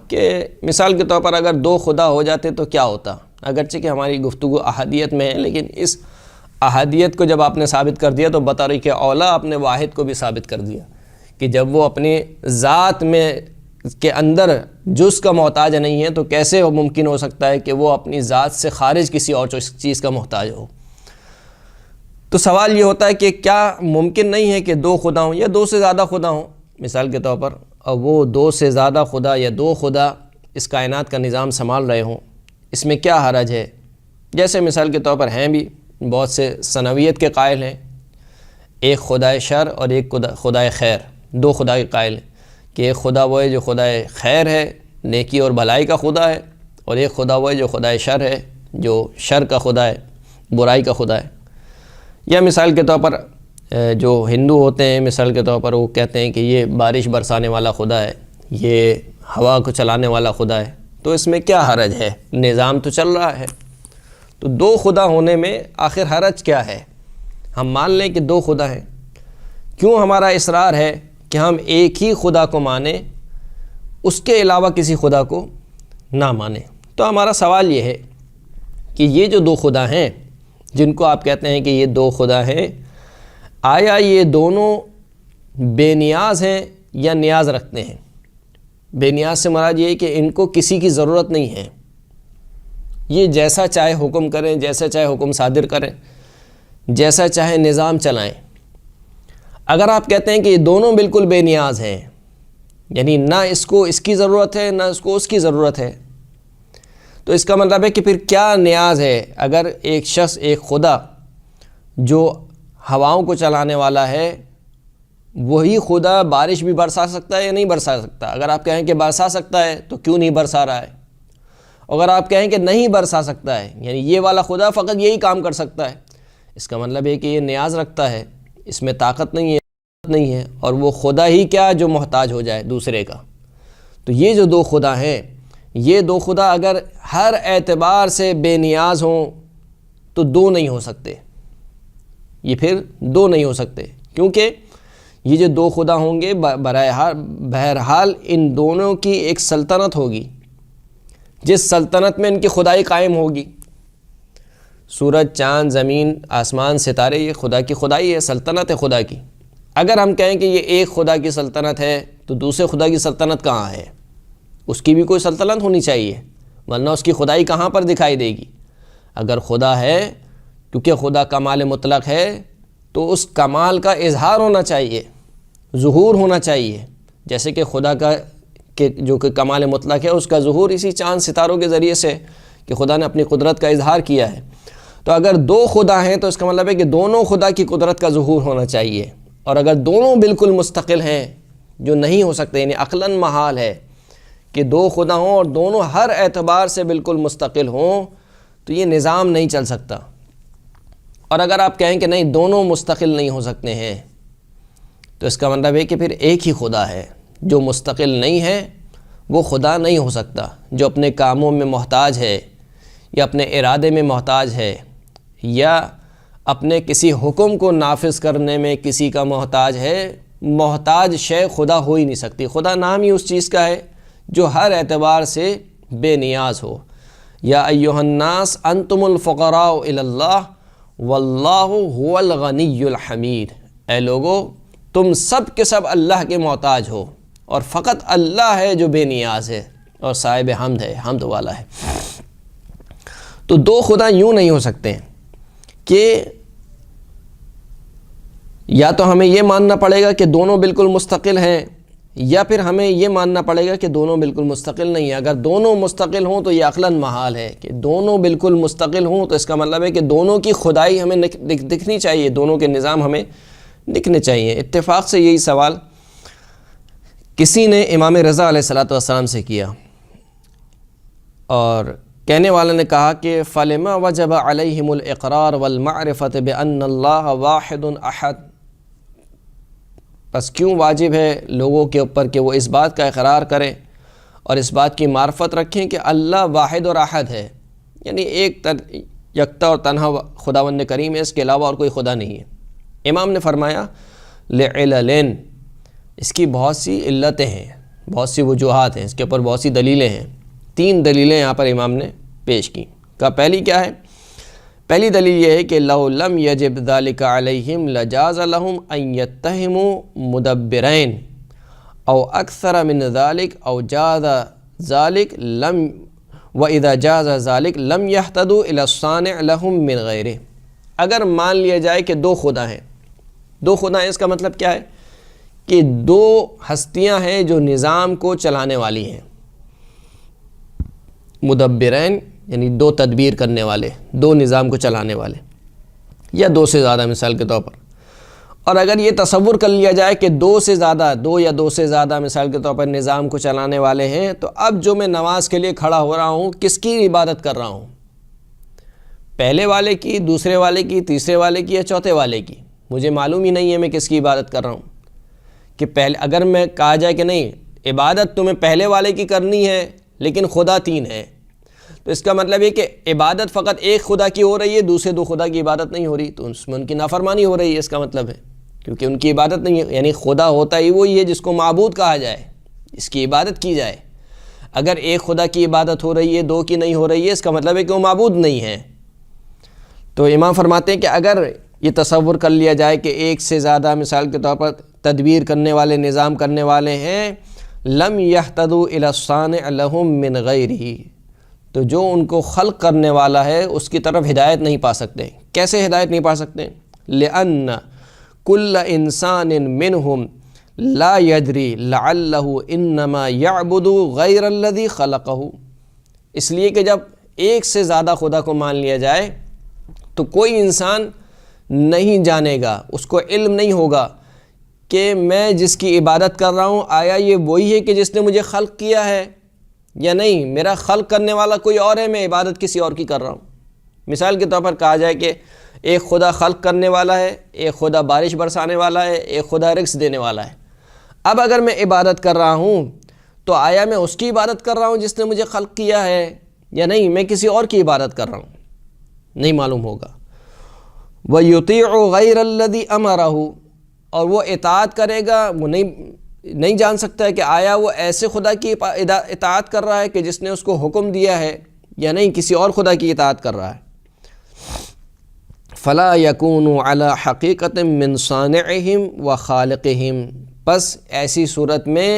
کہ مثال کے طور پر اگر دو خدا ہو جاتے تو کیا ہوتا؟ اگرچہ کہ ہماری گفتگو احادیت میں ہے، لیکن اس احادیت کو جب آپ نے ثابت کر دیا تو بطریق اولا آپ نے واحد کو بھی ثابت کر دیا کہ جب وہ اپنی ذات میں کے اندر جز کا محتاج نہیں ہے تو کیسے وہ ممکن ہو سکتا ہے کہ وہ اپنی ذات سے خارج کسی اور چیز کا محتاج ہو؟ تو سوال یہ ہوتا ہے کہ کیا ممکن نہیں ہے کہ دو خدا ہوں یا دو سے زیادہ خدا ہوں مثال کے طور پر، اور وہ دو سے زیادہ خدا یا دو خدا اس کائنات کا نظام سنبھال رہے ہوں؟ اس میں کیا حرج ہے؟ جیسے مثال کے طور پر ہیں بھی بہت سے ثنویت کے قائل ہیں، ایک خدائے شر اور ایک خدائے خیر، دو خدا کے قائل ہیں کہ ایک خدا وہ ہے جو خدائے خیر ہے، نیکی اور بھلائی کا خدا ہے، اور ایک خدا وہ ہے جو خدائے شر ہے، جو شر کا خدا ہے، برائی کا خدا ہے۔ یا مثال کے طور پر جو ہندو ہوتے ہیں مثال کے طور پر وہ کہتے ہیں کہ یہ بارش برسانے والا خدا ہے، یہ ہوا کو چلانے والا خدا ہے، تو اس میں کیا حرج ہے؟ نظام تو چل رہا ہے۔ تو دو خدا ہونے میں آخر حرج کیا ہے؟ ہم مان لیں کہ دو خدا ہیں، کیوں ہمارا اصرار ہے کہ ہم ایک ہی خدا کو مانیں، اس کے علاوہ کسی خدا کو نہ مانیں؟ تو ہمارا سوال یہ ہے کہ یہ جو دو خدا ہیں جن کو آپ کہتے ہیں کہ یہ دو خدا ہیں، آیا یہ دونوں بے نیاز ہیں یا نیاز رکھتے ہیں؟ بے نیاز سے مراد یہ ہے کہ ان کو کسی کی ضرورت نہیں ہے، یہ جیسا چاہے حکم کریں، جیسا چاہے حکم صادر کریں، جیسا چاہے نظام چلائیں۔ اگر آپ کہتے ہیں کہ یہ دونوں بالکل بے نیاز ہیں، یعنی نہ اس کو اس کی ضرورت ہے نہ اس کو اس کی ضرورت ہے، تو اس کا مطلب ہے کہ پھر کیا نیاز ہے؟ اگر ایک شخص ایک خدا جو ہواؤں کو چلانے والا ہے، وہی خدا بارش بھی برسا سکتا ہے یا نہیں برسا سکتا؟ اگر آپ کہیں کہ برسا سکتا ہے تو کیوں نہیں برسا رہا ہے؟ اگر آپ کہیں کہ نہیں برسا سکتا ہے، یعنی یہ والا خدا فقط یہی کام کر سکتا ہے، اس کا مطلب ہے کہ یہ نیاز رکھتا ہے، اس میں طاقت نہیں ہے، اور وہ خدا ہی کیا جو محتاج ہو جائے دوسرے کا۔ تو یہ جو دو خدا ہیں، یہ دو خدا اگر ہر اعتبار سے بے نیاز ہوں تو دو نہیں ہو سکتے، یہ پھر دو نہیں ہو سکتے، کیونکہ یہ جو دو خدا ہوں گے بہرحال ان دونوں کی ایک سلطنت ہوگی، جس سلطنت میں ان کی خدائی قائم ہوگی۔ سورج، چاند، زمین، آسمان، ستارے، یہ خدا کی خدائی ہے، سلطنت ہے خدا کی۔ اگر ہم کہیں کہ یہ ایک خدا کی سلطنت ہے تو دوسرے خدا کی سلطنت کہاں ہے؟ اس کی بھی کوئی سلطنت ہونی چاہیے، ورنہ اس کی خدائی کہاں پر دکھائی دے گی؟ اگر خدا ہے، کیونکہ خدا کمال مطلق ہے، تو اس کمال کا اظہار ہونا چاہیے، ظہور ہونا چاہیے، جیسے کہ خدا کا جو کہ کمال مطلق ہے اس کا ظہور اسی چاند ستاروں کے ذریعے سے کہ خدا نے اپنی قدرت کا اظہار کیا ہے۔ تو اگر دو خدا ہیں تو اس کا مطلب ہے کہ دونوں خدا کی قدرت کا ظہور ہونا چاہیے، اور اگر دونوں بالکل مستقل ہیں، جو نہیں ہو سکتے، یعنی عقلاً محال ہے کہ دو خدا ہوں اور دونوں ہر اعتبار سے بالکل مستقل ہوں، تو یہ نظام نہیں چل سکتا۔ اور اگر آپ کہیں کہ نہیں دونوں مستقل نہیں ہو سکتے ہیں، تو اس کا مطلب ہے کہ پھر ایک ہی خدا ہے، جو مستقل نہیں ہے وہ خدا نہیں ہو سکتا، جو اپنے کاموں میں محتاج ہے یا اپنے ارادے میں محتاج ہے یا اپنے کسی حکم کو نافذ کرنے میں کسی کا محتاج ہے، محتاج شے خدا ہو ہی نہیں سکتی۔ خدا نام ہی اس چیز کا ہے جو ہر اعتبار سے بے نیاز ہو۔ یا ایھا الناس انتم الفقراء الی اللہ واللہ هو الغنی الحمید، اے لوگو تم سب کے سب اللہ کے محتاج ہو، اور فقط اللہ ہے جو بے نیاز ہے اور صاحب حمد ہے، حمد والا ہے۔ تو دو خدا یوں نہیں ہو سکتے کہ یا تو ہمیں یہ ماننا پڑے گا کہ دونوں بالکل مستقل ہیں، یا پھر ہمیں یہ ماننا پڑے گا کہ دونوں بالکل مستقل نہیں ہیں۔ اگر دونوں مستقل ہوں تو یہ عقلاً محال ہے کہ دونوں بالکل مستقل ہوں، تو اس کا مطلب ہے کہ دونوں کی خدائی ہمیں دکھنی چاہیے، دونوں کے نظام ہمیں دکھنے چاہیے۔ اتفاق سے یہی سوال کسی نے امام رضا علیہ السلام سے کیا، اور کہنے والے نے کہا کہ فَلِمَا وَجَبَ عَلَيْهِمُ الْإِقْرَارُ وَالْمَعْرِفَةُ بِأَنَّ اللَّهَ وَاحِدٌ أَحَدٌ، پس کیوں واجب ہے لوگوں کے اوپر کہ وہ اس بات کا اقرار کریں اور اس بات کی معرفت رکھیں کہ اللہ واحد اور احد ہے، یعنی ایک یکتا اور تنہا خداوند کریم ہے، اس کے علاوہ اور کوئی خدا نہیں ہے۔ امام نے فرمایا لعللن، اس کی بہت سی علتیں ہیں، بہت سی وجوہات ہیں اس کے اوپر، بہت سی دلیلیں ہیں۔ 3 دلیلیں یہاں پر امام نے پیش کی۔ پہلی کیا ہے؟ پہلی دلیل یہ ہے کہ لو لم یجب ذلک علیہم لجاز لہم ان یتہموا مدبرین او اکثر من ذلک او جاز ذلک لم وَإِذَا جَازَ ذَلِكَ لَمْ يَحْتَدُوا إِلَى الصَّانِعِ لَهُم مِّن غَيْرِهِ۔ اگر مان لیا جائے کہ 2 خدا ہیں، 2 خدا ہیں، اس کا مطلب کیا ہے کہ 2 ہستیاں ہیں جو نظام کو چلانے والی ہیں، مدبرین یعنی 2 تدبیر کرنے والے، 2 نظام کو چلانے والے، یا 2 سے زیادہ مثال کے طور پر۔ اور اگر یہ تصور کر لیا جائے کہ 2 سے زیادہ، 2 یا 2 سے زیادہ مثال کے طور پر نظام کو چلانے والے ہیں، تو اب جو میں نماز کے لیے کھڑا ہو رہا ہوں کس کی عبادت کر رہا ہوں؟ پہلے والے کی، دوسرے والے کی، تیسرے والے کی یا چوتھے والے کی؟ مجھے معلوم ہی نہیں ہے میں کس کی عبادت کر رہا ہوں۔ کہ پہلے اگر میں کہا جائے کہ نہیں عبادت تمہیں پہلے والے کی کرنی ہے لیکن خدا 3 ہے، تو اس کا مطلب یہ کہ عبادت فقط ایک خدا کی ہو رہی ہے، دوسرے 2 خدا کی عبادت نہیں ہو رہی، تو اس میں ان کی نافرمانی ہو رہی ہے، اس کا مطلب ہے، کیونکہ ان کی عبادت نہیں ہے۔ یعنی خدا ہوتا ہی وہی ہے جس کو معبود کہا جائے، اس کی عبادت کی جائے۔ اگر ایک خدا کی عبادت ہو رہی ہے، 2 کی نہیں ہو رہی ہے، اس کا مطلب ہے کہ وہ معبود نہیں ہے۔ تو امام فرماتے ہیں کہ اگر یہ تصور کر لیا جائے کہ 1 سے زیادہ مثال کے طور پر تدبیر کرنے والے، نظام کرنے والے ہیں، لم یحتدوا الی الصانع لہم من غیرہ، تو جو ان کو خلق کرنے والا ہے اس کی طرف ہدایت نہیں پا سکتے۔ کیسے ہدایت نہیں پا سکتے؟ لأن کل انسان منہم لا یدری لعلہ انما یعبد غیر الذی خلقہ، اس لیے کہ جب 1 سے زیادہ خدا کو مان لیا جائے تو کوئی انسان نہیں جانے گا، اس کو علم نہیں ہوگا کہ میں جس کی عبادت کر رہا ہوں آیا یہ وہی ہے کہ جس نے مجھے خلق کیا ہے یا نہیں، میرا خلق کرنے والا کوئی اور ہے، میں عبادت کسی اور کی کر رہا ہوں۔ مثال کے طور پر کہا جائے کہ ایک خدا خلق کرنے والا ہے، ایک خدا بارش برسانے والا ہے، ایک خدا رزق دینے والا ہے۔ اب اگر میں عبادت کر رہا ہوں تو آیا میں اس کی عبادت کر رہا ہوں جس نے مجھے خلق کیا ہے یا نہیں، میں کسی اور کی عبادت کر رہا ہوں؟ نہیں معلوم ہوگا۔ وَيُطِيعُ غَيْرَ الَّذِي أَمَرَهُ، اور وہ اطاعت کرے گا، وہ نہیں جان سکتا ہے کہ آیا وہ ایسے خدا کی اطاعت کر رہا ہے کہ جس نے اس کو حکم دیا ہے یا نہیں کسی اور خدا کی اطاعت کر رہا ہے۔ فَلَا يَكُونُ عَلَى حَقِيقَةٍ مِّن صَانِعِهِمْ وَخَالِقِهِمْ، پس ایسی صورت میں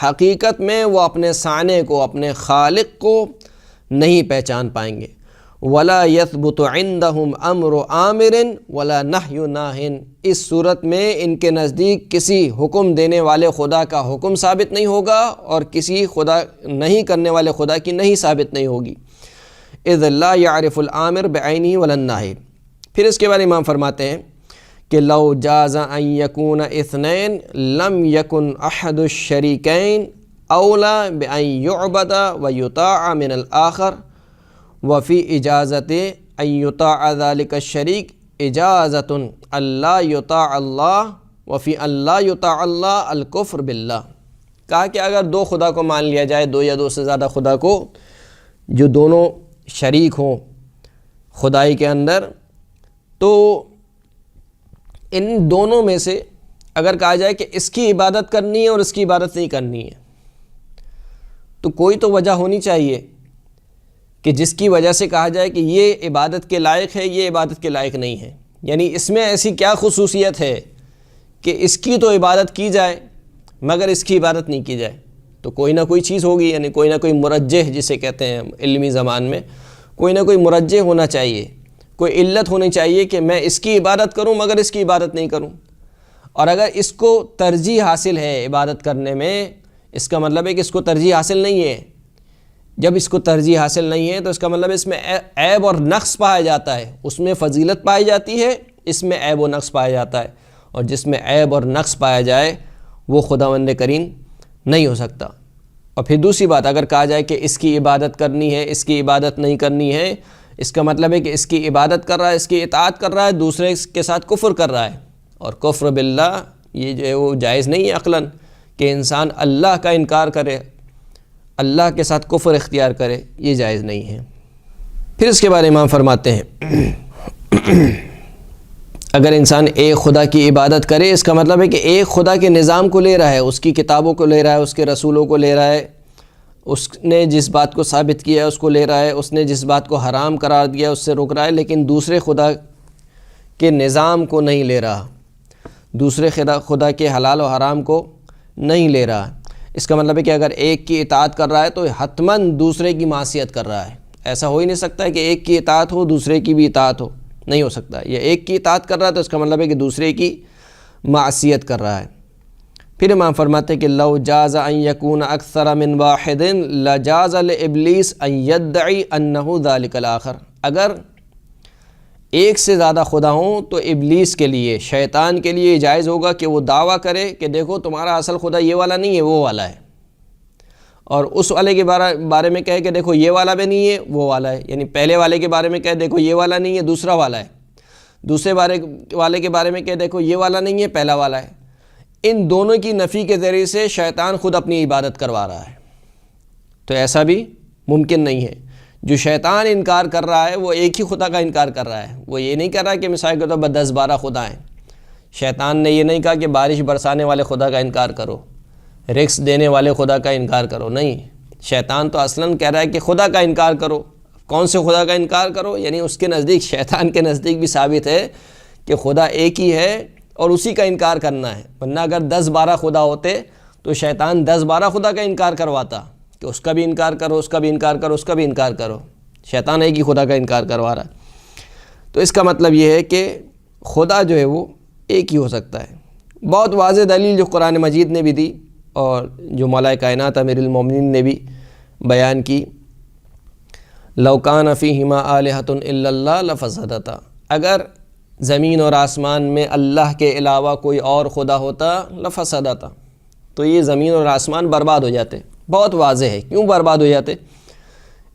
حقیقت میں وہ اپنے صانع کو، اپنے خالق کو نہیں پہچان پائیں گے۔ وَلَا يَثْبُتُ عِنْدَهُمْ أَمْرُ آمِرٍ وَلَا نَهْيُ نَاهٍ، اس صورت میں ان کے نزدیک کسی حکم دینے والے خدا کا حکم ثابت نہیں ہوگا اور کسی خدا نہیں کرنے والے خدا کی نہیں ثابت نہیں ہوگی۔ إِذْ لَا يَعْرِفُ الْآمِرُ بِعَيْنِهِ وَلَا النَّاهِ، پھر اس کے بارے میں امام فرماتے ہیں کہ لو جاز ان یکون اثنین لم یکن احد الشریکین اولا بان یعبد ویطاع من الاخر، وفی اجازت ان یطاع ذلك الشریک اجازت اللہ یطاع اللہ، وفی اللہ یطاع اللہ الکفر باللہ۔ کہا کہ اگر 2 خدا کو مان لیا جائے، 2 یا 2 سے زیادہ خدا کو، جو دونوں شریک ہوں خدائی کے اندر، تو ان دونوں میں سے اگر کہا جائے کہ اس کی عبادت کرنی ہے اور اس کی عبادت نہیں کرنی ہے، تو کوئی تو وجہ ہونی چاہیے کہ جس کی وجہ سے کہا جائے کہ یہ عبادت کے لائق ہے، یہ عبادت کے لائق نہیں ہے۔ یعنی اس میں ایسی کیا خصوصیت ہے کہ اس کی تو عبادت کی جائے مگر اس کی عبادت نہیں کی جائے؟ تو کوئی نہ کوئی چیز ہوگی، یعنی کوئی نہ کوئی مرجح جسے کہتے ہیں علمی زبان میں، کوئی نہ کوئی مرجح ہونا چاہیے، کوئی علت ہونی چاہیے کہ میں اس کی عبادت کروں مگر اس کی عبادت نہیں کروں۔ اور اگر اس کو ترجیح حاصل ہے عبادت کرنے میں، اس کا مطلب ہے کہ اس کو ترجیح حاصل نہیں ہے۔ جب اس کو ترجیح حاصل نہیں ہے تو اس کا مطلب اس میں عیب اور نقص پایا جاتا ہے، اس میں فضیلت پائی جاتی ہے، اس میں عیب و نقص پایا جاتا ہے، اور جس میں عیب اور نقص پایا جائے وہ خداوند کریم نہیں ہو سکتا۔ اور پھر دوسری بات، اگر کہا جائے کہ اس کی عبادت کرنی ہے، اس کی عبادت نہیں کرنی ہے، اس کا مطلب ہے کہ اس کی عبادت کر رہا ہے، اس کی اطاعت کر رہا ہے، دوسرے کے ساتھ کفر کر رہا ہے، اور کفر باللہ یہ جو ہے وہ جائز نہیں ہے عقلاً، کہ انسان اللہ کا انکار کرے، اللہ کے ساتھ کفر اختیار کرے، یہ جائز نہیں ہے۔ پھر اس کے بارے میں امام فرماتے ہیں اگر انسان ایک خدا کی عبادت کرے، اس کا مطلب ہے کہ ایک خدا کے نظام کو لے رہا ہے، اس کی کتابوں کو لے رہا ہے، اس کے رسولوں کو لے رہا ہے، اس نے جس بات کو ثابت کیا ہے اس کو لے رہا ہے، اس نے جس بات کو حرام قرار دیا ہے اس سے رک رہا ہے، لیکن دوسرے خدا کے نظام کو نہیں لے رہا، دوسرے خدا کے حلال و حرام کو نہیں لے رہا۔ اس کا مطلب ہے کہ اگر ایک کی اطاعت کر رہا ہے تو حتماً دوسرے کی معصیت کر رہا ہے۔ ایسا ہو ہی نہیں سکتا ہے کہ ایک کی اطاعت ہو دوسرے کی بھی اطاعت ہو، نہیں ہو سکتا۔ یہ ایک کی اطاعت کر رہا ہے تو اس کا مطلب ہے کہ دوسرے کی معصیت کر رہا ہے۔ پھر امام فرماتے ہیں کہ لو جاز ان یکون اکثر من واحد لجاز لابلیس ان یدعی انہ ذلک الاخر، اگر ایک سے زیادہ خدا ہوں تو ابلیس کے لیے، شیطان کے لیے جائز ہوگا کہ وہ دعویٰ کرے کہ دیکھو تمہارا اصل خدا یہ والا نہیں ہے، وہ والا ہے، اور اس والے کے بارے میں کہے کہ دیکھو یہ والا بھی نہیں ہے وہ والا ہے، یعنی پہلے والے کے بارے میں کہے دیکھو یہ والا نہیں ہے دوسرا والا ہے، دوسرے والے کے بارے میں کہے دیکھو یہ والا نہیں ہے پہلا والا ہے۔ ان دونوں کی نفی کے ذریعے سے شیطان خود اپنی عبادت کروا رہا ہے، تو ایسا بھی ممکن نہیں ہے۔ جو شیطان انکار کر رہا ہے وہ ایک ہی خدا کا انکار کر رہا ہے، وہ یہ نہیں کر رہا کہ مثال کے طور پر 10-12 خدا ہیں۔ شیطان نے یہ نہیں کہا کہ بارش برسانے والے خدا کا انکار کرو، رزق دینے والے خدا کا انکار کرو، نہیں، شیطان تو اصلاً کہہ رہا ہے کہ خدا کا انکار کرو۔ کون سے خدا کا انکار کرو؟ یعنی اس کے نزدیک، شیطان کے نزدیک بھی ثابت ہے کہ خدا ایک ہی ہے اور اسی کا انکار کرنا ہے، ورنہ اگر 10-12 خدا ہوتے تو شیطان 10-12 خدا کا انکار کرواتا کہ اس کا بھی انکار کرو، اس کا بھی انکار کرو، اس کا بھی انکار کرو۔ شیطان ایک ہی خدا کا انکار کروا رہا ہے۔ تو اس کا مطلب یہ ہے کہ خدا جو ہے وہ ایک ہی ہو سکتا ہے۔ بہت واضح دلیل جو قرآن مجید نے بھی دی اور جو مولا کائنات امیر المومنین نے بھی بیان کی، لو کان فیہما آلہۃ الا اللہ لفسدتا، اگر زمین اور آسمان میں اللہ کے علاوہ کوئی اور خدا ہوتا لفسدتا، تو یہ زمین اور آسمان برباد ہو جاتے۔ بہت واضح ہے کیوں برباد ہو جاتے،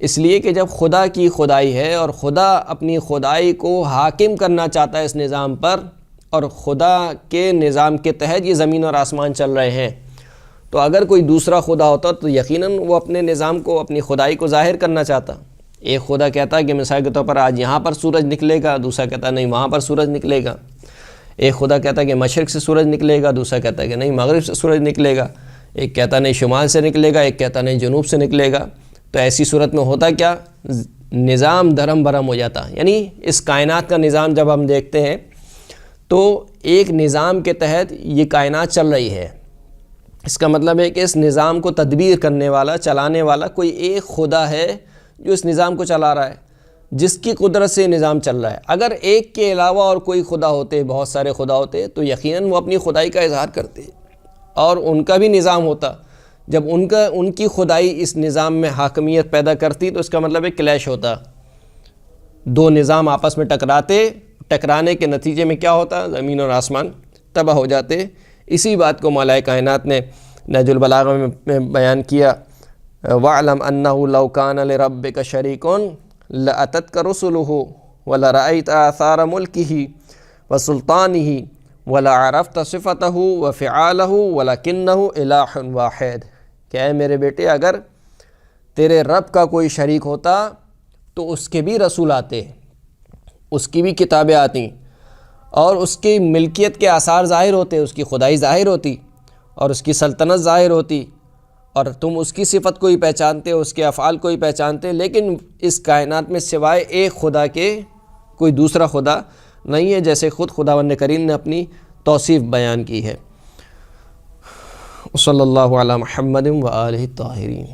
اس لیے کہ جب خدا کی خدائی ہے اور خدا اپنی خدائی کو حاکم کرنا چاہتا ہے اس نظام پر، اور خدا کے نظام کے تحت یہ زمین اور آسمان چل رہے ہیں، تو اگر کوئی دوسرا خدا ہوتا تو یقیناً وہ اپنے نظام کو، اپنی خدائی کو ظاہر کرنا چاہتا۔ ایک خدا کہتا ہے کہ مثال کے طور پر آج یہاں پر سورج نکلے گا، دوسرا کہتا ہے نہیں وہاں پر سورج نکلے گا۔ ایک خدا کہتا ہے کہ مشرق سے سورج نکلے گا، دوسرا کہتا ہے کہ نہیں مغرب سے سورج نکلے گا، ایک کہتا نہیں شمال سے نکلے گا، ایک کہتا نہیں جنوب سے نکلے گا۔ تو ایسی صورت میں ہوتا کیا، نظام دھرم برہم ہو جاتا۔ یعنی اس کائنات کا نظام جب ہم دیکھتے ہیں تو ایک نظام کے تحت یہ کائنات چل رہی ہے، اس کا مطلب ہے کہ اس نظام کو تدبیر کرنے والا، چلانے والا کوئی ایک خدا ہے جو اس نظام کو چلا رہا ہے، جس کی قدرت سے نظام چل رہا ہے۔ اگر ایک کے علاوہ اور کوئی خدا ہوتے، بہت سارے خدا ہوتے، تو یقیناً وہ اپنی خدائی کا اظہار کرتے اور ان کا بھی نظام ہوتا۔ جب ان کی خدائی اس نظام میں حاکمیت پیدا کرتی تو اس کا مطلب ہے کلیش ہوتا، دو نظام آپس میں ٹکرانے کے نتیجے میں کیا ہوتا، زمین اور آسمان تباہ ہو جاتے۔ اسی بات کو مولا کائنات نے نہج البلاغہ میں بیان کیا، وَاعْلَمْ أَنَّهُ لَوْ كَانَ لِرَبِّكَ شَرِيكٌ لَأَتَتْكَ رُسُلُهُ وَلَرَأَيْتَ آثَارَ مُلْكِهِ وَسُلْطَانِهِ وَلَعَرَفْتَ صِفَتَهُ وَفِعَالَهُ وَلَكِنَّهُ إِلَٰهٌ وَاحِدٌ، کہ اے میرے بیٹے اگر تیرے رب کا کوئی شریک ہوتا تو اس کے بھی رسول آتے، اس کی بھی کتابیں آتی اور اس کی ملکیت کے آثار ظاہر ہوتے، اس کی خدائی ظاہر ہوتی اور اس کی سلطنت ظاہر ہوتی، اور تم اس کی صفت کو ہی پہچانتے، اس کے افعال کو ہی پہچانتے، لیکن اس کائنات میں سوائے ایک خدا کے کوئی دوسرا خدا نہیں ہے، جیسے خود خداوند کریم نے اپنی توصیف بیان کی ہے۔ صلی اللہ علی محمد و آلہ الطاہرین۔